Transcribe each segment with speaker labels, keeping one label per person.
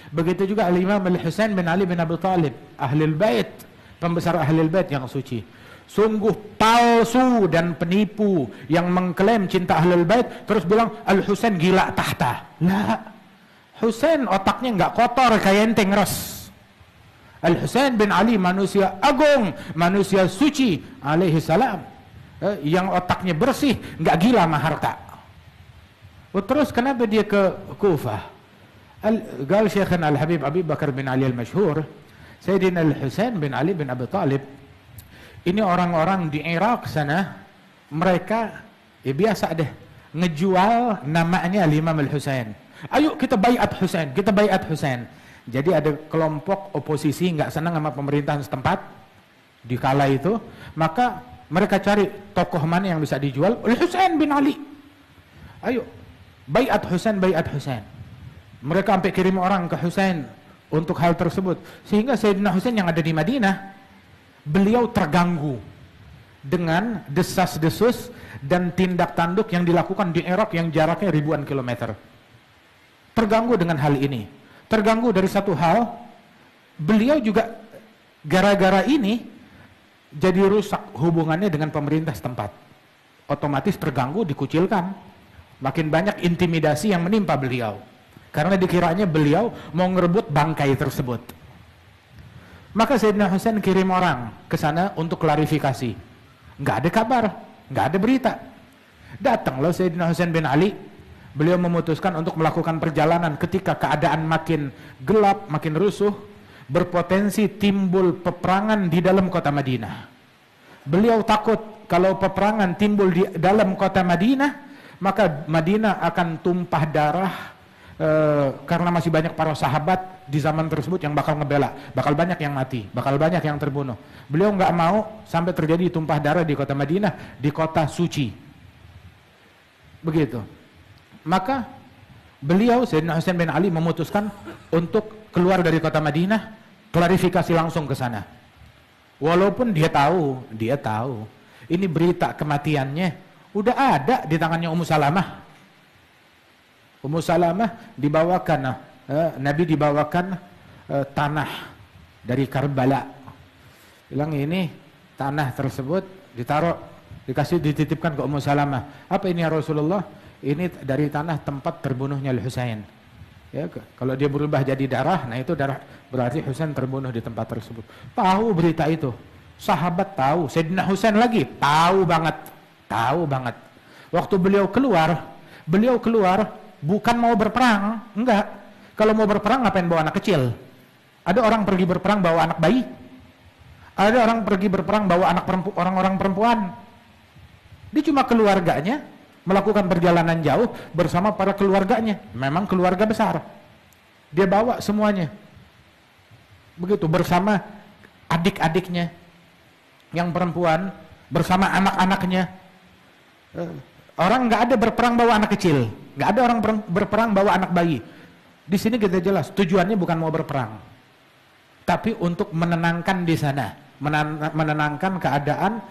Speaker 1: Begitu juga Al-Imam Al-Husain bin Ali bin Abi Thalib, Ahlul Bait, pembesar Ahlul Bait yang suci. Sungguh palsu dan penipu yang mengklaim cinta Ahlul Bait terus bilang Al-Husain gila tahta. Lah, Husain otaknya nggak kotor kayak ente ngeres. Al-Husain bin Ali manusia agung, manusia suci alaihi salam, yang otaknya bersih, nggak gila sama harta. Terus kenapa dia ke Kufah? Gal Syekhana Al-Habib Abi Bakar bin Ali Al-Masyhur, Sayyidina Al-Husain bin Ali bin Abi Thalib, ini orang-orang di Irak sana, mereka ya biasa deh ngejual namanya Imam Al-Husain. Ayo kita baiat Husain, kita baiat Husain. Jadi ada kelompok oposisi nggak senang sama pemerintahan setempat di kala itu, maka mereka cari tokoh mana yang bisa dijual. Al-Husain bin Ali. Ayo baiat Husain, baiat Husain. Mereka sampai kirim orang ke Husain untuk hal tersebut, sehingga Sayyidina Husain yang ada di Madinah, beliau terganggu dengan desas-desus dan tindak tanduk yang dilakukan di Irak yang jaraknya ribuan kilometer. Terganggu dengan hal ini. Terganggu dari satu hal, beliau juga gara-gara ini jadi rusak hubungannya dengan pemerintah setempat. Otomatis terganggu, dikucilkan. Makin banyak intimidasi yang menimpa beliau. Karena dikiranya beliau mau ngerebut bangkai tersebut. Maka Sayyidina Husain kirim orang ke sana untuk klarifikasi. Nggak ada kabar, nggak ada berita. Datanglah Sayyidina Husain bin Ali. Beliau memutuskan untuk melakukan perjalanan ketika keadaan makin gelap, makin rusuh, berpotensi timbul peperangan di dalam kota Madinah. Beliau takut kalau peperangan timbul di dalam kota Madinah, maka Madinah akan tumpah darah, karena masih banyak para sahabat di zaman tersebut yang bakal ngebela, bakal banyak yang mati, bakal banyak yang terbunuh. Beliau nggak mau sampai terjadi tumpah darah di kota Madinah, di kota suci. Begitu. Maka beliau Sayyidina Husain bin Ali memutuskan untuk keluar dari kota Madinah, klarifikasi langsung ke sana. Walaupun dia tahu ini berita kematiannya udah ada di tangannya Ummu Salamah. Ummu Salamah dibawakan, Nabi dibawakan tanah dari Karbala. Bilang ini tanah tersebut dititipkan ke Ummu Salamah. Apa ini ya Rasulullah? Ini dari tanah tempat terbunuhnya Al-Husain. Ya, kalau dia berubah jadi darah, nah itu darah, berarti Husain terbunuh di tempat tersebut. Tahu berita itu. Sahabat tahu, Sayyidina Husain lagi tahu banget. Waktu beliau keluar bukan mau berperang, enggak. Kalau mau berperang ngapain bawa anak kecil? Ada orang pergi berperang bawa anak bayi. Ada orang pergi berperang bawa orang-orang perempuan. Dia cuma keluarganya melakukan perjalanan jauh bersama para keluarganya. Memang keluarga besar. Dia bawa semuanya. Begitu, bersama adik-adiknya yang perempuan, bersama anak-anaknya. Orang nggak ada berperang bawa anak kecil, nggak ada orang berperang bawa anak bayi. Di sini kita jelas tujuannya bukan mau berperang, tapi untuk menenangkan di sana, menenangkan keadaan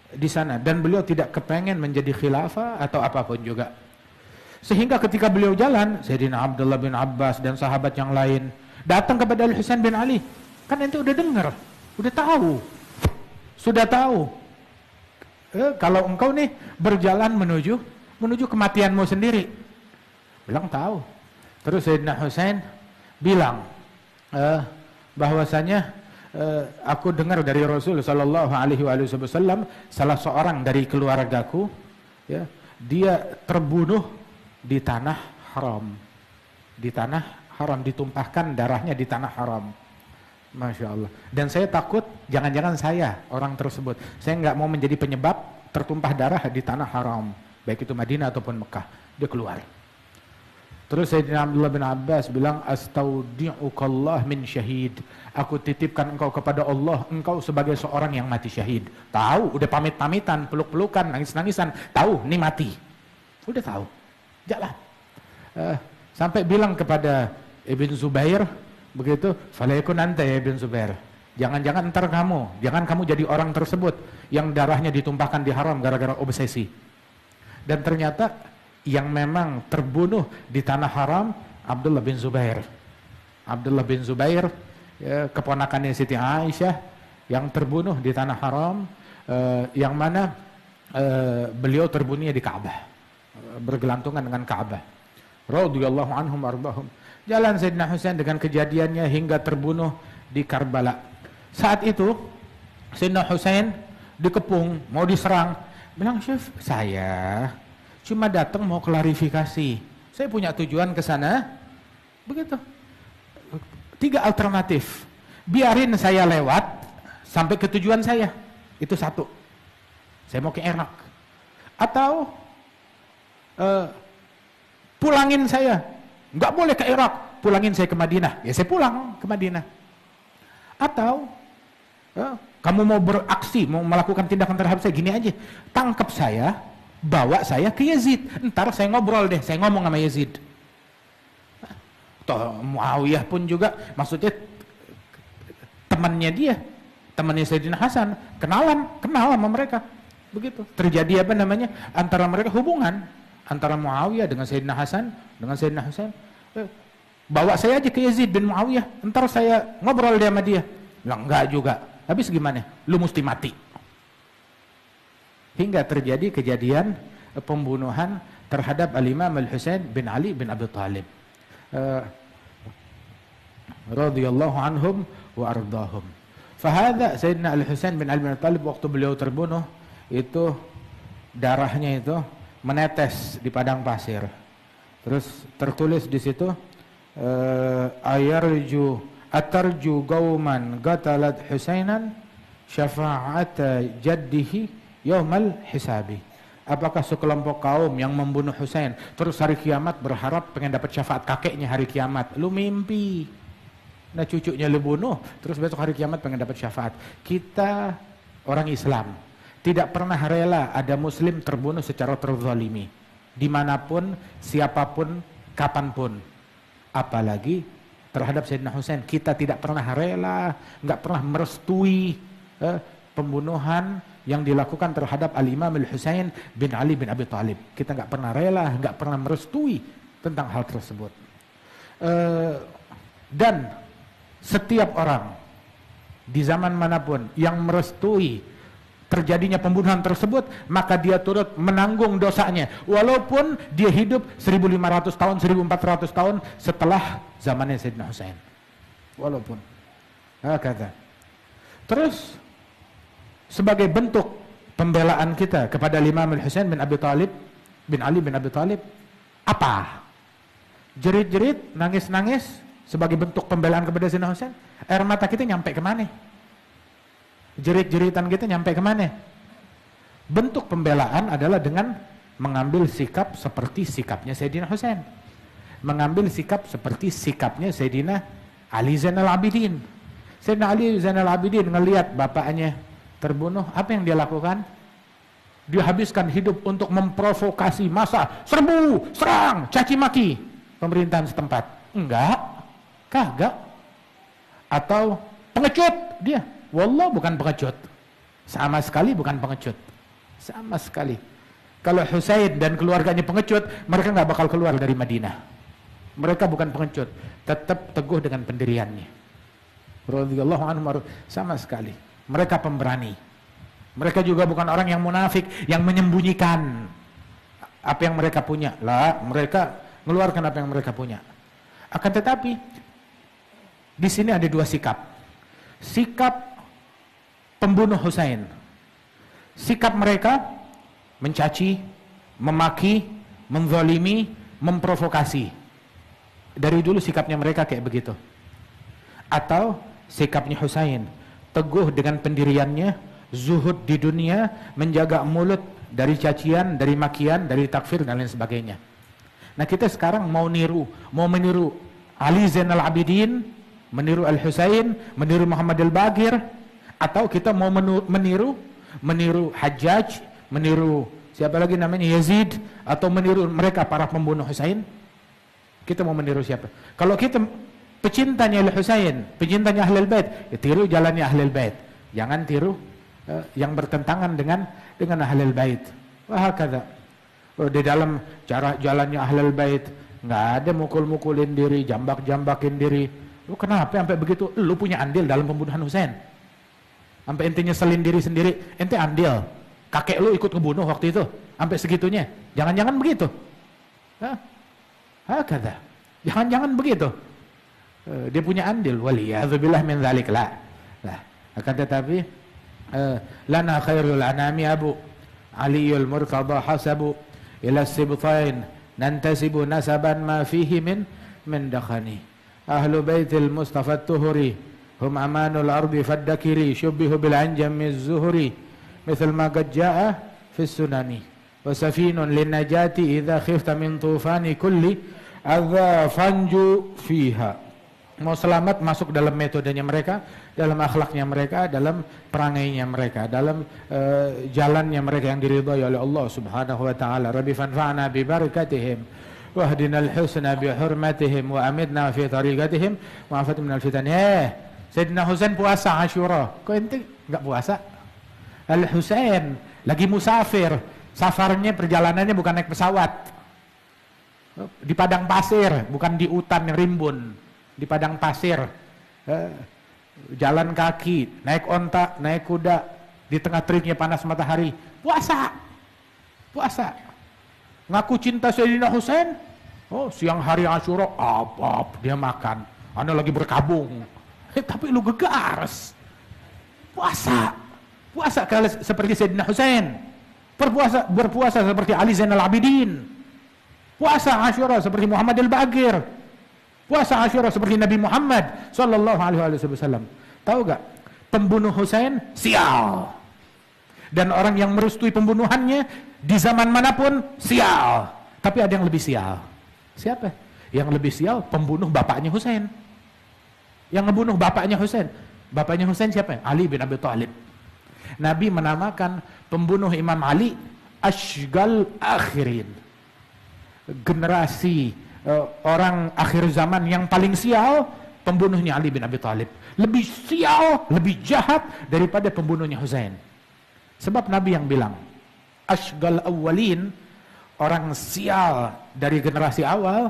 Speaker 1: di sana. Dan beliau tidak kepengen menjadi khilafah atau apapun juga. Sehingga ketika beliau jalan, Sayyidina Abdullah bin Abbas dan sahabat yang lain datang kepada Al-Husain bin Ali. Kan ente udah dengar, udah tahu, sudah tahu. Kalau engkau nih berjalan menuju kematianmu sendiri. Bilang tahu. Terus Sayyidina Husain bilang bahwasanya aku dengar dari Rasul sallallahu alaihi wasallam, salah seorang dari keluargaku, ya, dia terbunuh di tanah haram. Di tanah haram, ditumpahkan darahnya di tanah haram. Masya Allah. Dan saya takut jangan-jangan saya orang tersebut. Saya nggak mau menjadi penyebab tertumpah darah di tanah haram, baik itu Madinah ataupun Mekah. Dia keluar. Terus Sayyidina Abdullah bin Abbas bilang, astaudi'ukallah min syahid. Aku titipkan engkau kepada Allah, engkau sebagai seorang yang mati syahid. Tahu, udah pamit-pamitan, peluk-pelukan, nangis-nangisan. Tahu, ini mati. Udah tahu. Jalan. Sampai bilang kepada Ibn Zubair, begitu, falaikun anta ya Ibn Zubair. Jangan-jangan ntar jangan kamu jadi orang tersebut yang darahnya ditumpahkan di haram gara-gara obsesi. Dan ternyata yang memang terbunuh di tanah haram Abdullah bin Zubair. Abdullah bin Zubair, ya, keponakannya Siti Aisyah yang terbunuh di tanah haram, yang mana beliau terbunuhnya di Ka'bah, bergelantungan dengan Ka'bah. Radhiyallahu anhum arbahum. Jalan Sayyidina Husain dengan kejadiannya hingga terbunuh di Karbala. Saat itu Sayyidina Husain dikepung, mau diserang. Bilang, Syekh, saya cuma datang mau klarifikasi. Saya punya tujuan ke sana. Begitu. 3 alternatif. Biarin saya lewat sampai ke tujuan saya. Itu 1. Saya mau ke Irak. Atau pulangin saya. Nggak boleh ke Irak, pulangin saya ke Madinah. Ya saya pulang ke Madinah. Atau kamu mau beraksi, mau melakukan tindakan terhadap saya, gini aja. Tangkap saya, bawa saya ke Yazid. Ntar saya ngobrol deh, saya ngomong sama Yazid. Toh Muawiyah pun juga, maksudnya temannya dia, temannya Sayyidina Hasan, kenal sama mereka. Begitu. Terjadi apa namanya? Antara mereka hubungan antara Muawiyah dengan Sayyidina Hasan, dengan Sayyidina Husain. Bawa saya aja ke Yazid bin Muawiyah, ntar saya ngobrol dia sama dia. Bilang, enggak juga. Habis gimana? Lu mesti mati. Hingga terjadi kejadian pembunuhan terhadap Al-Imam Al-Husain bin Ali bin Abi Thalib. Radhiyallahu anhum wa ardahum. Fahada Sayyidina Al-Husain bin Ali bin Abi Thalib, waktu beliau terbunuh, itu darahnya itu menetes di padang pasir. Terus tertulis di situ, atarju qauman qatalat Husainan syafa'ata jaddihi yaumal hisabi. Apakah sekelompok kaum yang membunuh Husain terus hari kiamat berharap pengen dapat syafaat kakeknya hari kiamat? Lu mimpi. Nah, cucunya lu bunuh terus besok hari kiamat pengen dapat syafaat. Kita orang Islam tidak pernah rela ada muslim terbunuh secara terzalimi, dimanapun, siapapun, kapanpun. Apalagi terhadap Sayyidina Husain, kita tidak pernah rela, nggak pernah merestui pembunuhan yang dilakukan terhadap Al-Imam Al-Husain bin Ali bin Abi Thalib. Kita nggak pernah rela, nggak pernah merestui tentang hal tersebut. Dan setiap orang di zaman manapun yang merestui terjadinya pembunuhan tersebut, maka dia turut menanggung dosanya, walaupun dia hidup 1500 tahun, 1400 tahun setelah zamannya Sayyidina Husain. Walaupun. Kata. Terus sebagai bentuk pembelaan kita kepada Imam Al-Husain bin Abi Thalib, bin Ali bin Abi Thalib, apa? Jerit-jerit, nangis-nangis sebagai bentuk pembelaan kepada Sayyidina Husain. Air mata kita nyampe kemana? Jerit-jeritan kita nyampe kemana? Bentuk pembelaan adalah dengan mengambil sikap seperti sikapnya Sayyidina Husain, mengambil sikap seperti sikapnya Sayyidina Ali Zainal Abidin. Sayyidina Ali Zainal Abidin ngelihat bapaknya terbunuh, apa yang dia lakukan? Dia habiskan hidup untuk memprovokasi massa, serbu, serang, caci maki pemerintahan setempat. Enggak, kagak. Atau pengecut dia. Wallah, bukan pengecut. Sama sekali bukan pengecut. Sama sekali. Kalau Husain dan keluarganya pengecut, mereka nggak bakal keluar dari Madinah. Mereka bukan pengecut, tetap teguh dengan pendiriannya. Radhiyallahu anhum, sama sekali. Mereka pemberani. Mereka juga bukan orang yang munafik, yang menyembunyikan apa yang mereka punya. Lah, mereka mengeluarkan apa yang mereka punya. Akan tetapi di sini ada 2 sikap. Sikap pembunuh Husain, sikap mereka mencaci, memaki, menzalimi, memprovokasi. Dari dulu sikapnya mereka kayak begitu. Atau sikapnya Husain, teguh dengan pendiriannya, zuhud di dunia, menjaga mulut dari cacian, dari makian, dari takfir dan lain sebagainya. Nah, kita sekarang mau meniru Ali Zainal Abidin, meniru Al-Husain, meniru Muhammad Al-Baqir, atau kita mau meniru Hajjaj, meniru siapa lagi namanya, Yazid, atau meniru mereka para pembunuh Husain. Kita mau meniru siapa? Kalau kita pecintanya Al-Husain, pecintanya Ahlul Bait, ya tiru jalannya Ahlul Bait. Jangan tiru yang bertentangan dengan Ahlul Bait. Wah, kata. Di dalam cara jalannya Ahlul Bait nggak ada mukul-mukulin diri, jambak-jambakin diri. Lu kenapa sampai begitu? Lu punya andil dalam pembunuhan Husain. Sampai ente nyeselin diri sendiri, ente andil. Kakek lu ikut ngebunuh waktu itu, sampai segitunya. Jangan-jangan begitu. Kata. Jangan-jangan begitu. Dia punya andil. Waliyadzubillah min dzalik la. Akan tetapi lana khairul anami abu Aliul Murtada hasabu ila sibtain nantasibu nasaban ma fihi min dakhani ahlu baitil mustafa tuhuri hum amanul ardi faddakiri syubbihu bil anjami zuhuri mithal ma qad jaa fi sunani wa safinun lin najati idza khifta min tufani kulli adza fanju fiha. Mau selamat masuk dalam metodenya mereka, dalam akhlaknya mereka, dalam perangainya mereka, dalam jalannya mereka yang diridhai oleh Allah Subhanahu wa taala. Rabbi fanfa'na bi barakatihim wahdinal husna bi hurmatihim wa amidna fi tariqatihim wa afat minal fitan. Sayyidina Husain puasa Asyura. Kok ente enggak puasa? Al Husain lagi musafir. Safarnya perjalanannya bukan naik pesawat. Di padang pasir, bukan di hutan yang rimbun. Di padang pasir, jalan kaki, naik onta, naik kuda, di tengah teriknya panas matahari, puasa, ngaku cinta Sayyidina Husain. Oh, siang hari Asyura, dia makan, anda lagi berkabung, tapi lu gegars, puasa seperti Sayyidina Husain, berpuasa seperti Ali Zainal Abidin, puasa Asyura seperti Muhammad al-Baqir. Puasa Asyura seperti Nabi Muhammad sallallahu alaihi wasallam. Tahu gak? Pembunuh Husain sial. Dan orang yang merestui pembunuhannya di zaman manapun sial. Tapi ada yang lebih sial. Siapa? Yang lebih sial pembunuh bapaknya Husain. Yang ngebunuh bapaknya Husain. Bapaknya Husain siapa? Ali bin Abi Thalib. Nabi menamakan pembunuh Imam Ali Ashgal Akhirin. Generasi orang akhir zaman yang paling sial, pembunuhnya Ali bin Abi Thalib. Lebih sial, lebih jahat daripada pembunuhnya Husain. Sebab Nabi yang bilang, Ashgal awwalin, orang sial dari generasi awal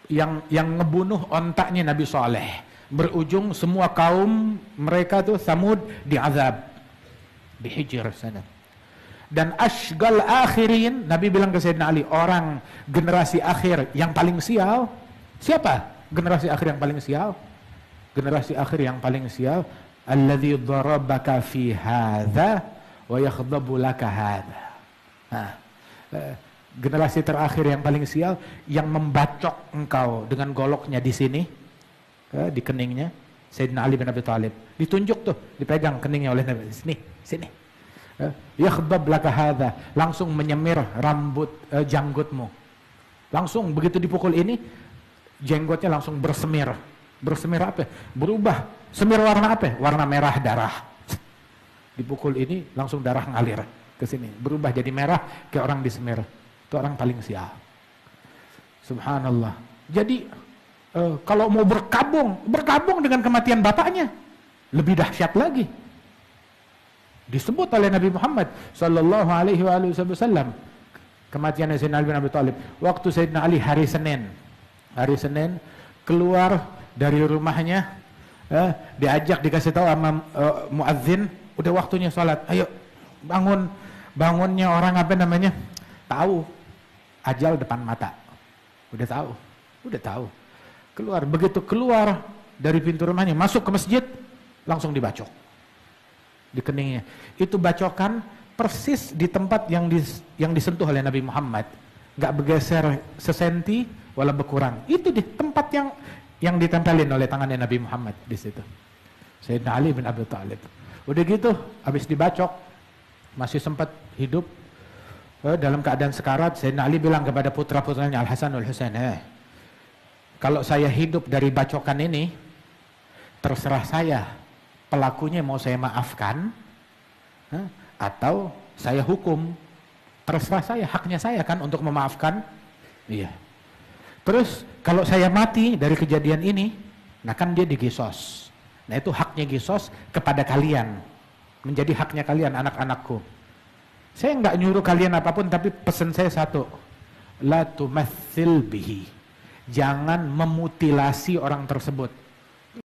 Speaker 1: yang ngebunuh ontaknya Nabi Saleh. Berujung semua kaum mereka tuh Samud diazab di Hijr sana. Dan ashgal akhirin, Nabi bilang ke Sayyidina Ali, orang generasi akhir yang paling sial. Siapa generasi akhir yang paling sial? Generasi akhir yang paling sial, alladzi darabaka fi hadza wa yakhdabu laka hadza. Generasi terakhir yang paling sial, yang membacok engkau dengan goloknya di sini, di keningnya, Sayyidina Ali bin Abi Thalib. Ditunjuk tuh, dipegang keningnya oleh Nabi. Sini. Yakhdab laka hadza, langsung menyemir rambut janggutmu. Langsung begitu dipukul ini, jenggotnya langsung bersemir. Bersemir apa? Berubah. Semir warna apa? Warna merah darah. Dipukul ini langsung darah ngalir ke sini. Berubah jadi merah kayak orang disemir. Itu orang paling sial. Subhanallah. Jadi kalau mau berkabung dengan kematian bapaknya, lebih dahsyat lagi. Disebut oleh Nabi Muhammad sallallahu alaihi wasallam kematian Sayyidina Ali bin Abi Thalib. Waktu Sayyidina Ali hari Senin keluar dari rumahnya, diajak, dikasih tahu sama muadzin, udah waktunya sholat, ayo bangunnya orang apa namanya, tahu ajal depan mata, udah tahu, begitu keluar dari pintu rumahnya, masuk ke masjid, langsung dibacok di keningnya. Itu bacokan persis di tempat yang disentuh oleh Nabi Muhammad, nggak bergeser sesenti walau berkurang. Itu di tempat yang ditempelin oleh tangannya Nabi Muhammad di situ. Sayyidina Ali bin Abi Thalib. Udah gitu, habis dibacok, masih sempat hidup dalam keadaan sekarat. Sayyidina Ali bilang kepada putra-putranya Al Hasan Al Husain, kalau saya hidup dari bacokan ini, terserah saya. Pelakunya mau saya maafkan atau saya hukum, terserah saya, haknya saya kan untuk memaafkan. Iya. Terus kalau saya mati dari kejadian ini, nah kan dia digisos. Nah itu haknya gisos kepada kalian, menjadi haknya kalian anak-anakku. Saya nggak nyuruh kalian apapun, tapi pesan saya satu, la tumathil bihi, jangan memutilasi orang tersebut.